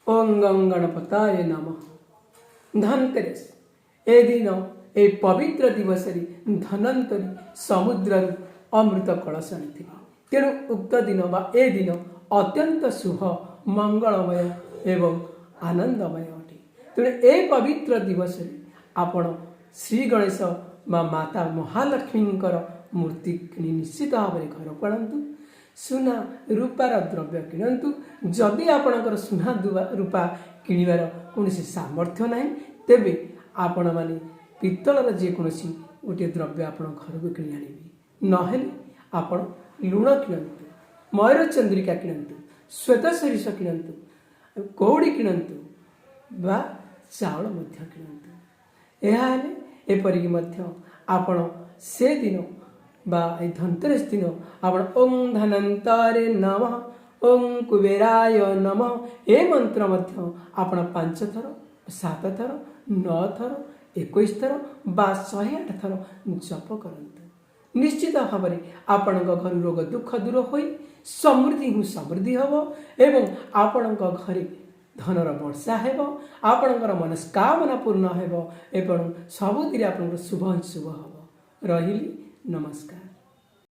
ओं गं गणपताय नमः। धनतेरस ए दिन ए पवित्र दिवस धनवंतरी समुद्र अमृत कलश आनी तेणु उक्त दिन बा ए दिन अत्यंत शुभ मंगलमय एवं आनंदमय अटे। तेणु ए पवित्र दिवस आपण श्री गणेश बा माता महालक्ष्मी मूर्ति किणी निश्चित भाव में घर पड़तु। सुना रूपार द्रव्य किणतु। जदि आपणकर सुना रूपा किणवार कौन सामर्थ्य ना तेबे आपण माने पित्तलर जेकोसी गोटे द्रव्य आप घर को किणी आने नहेले आपण लुण किणतु, मयूर चंद्रिका किणतु, श्वेत सरिष किणतु, कौड़ी किणतु बा चाउल मध्य किणतु। यह एपरिक मध्य आपण से दिन बा धनतेरस दिन आपण ओं धनवंतरे नमः, ओं कुबेराय नमः ए मंत्र मध्य आपण 5 थर, 7 थर, 9 थर, 21 थर बा 108 थर जप करंतु। निश्चित भाव में आपण घर रोग दुख दूर हो समृद्धि हूँ समृद्धि हम एवं आपण घरे धनर वर्षा हेब, आपणकर मनस्कामना पूर्ण हेब एवं सबुति आपन शुभ ही शुभ हम। रही नमस्कार।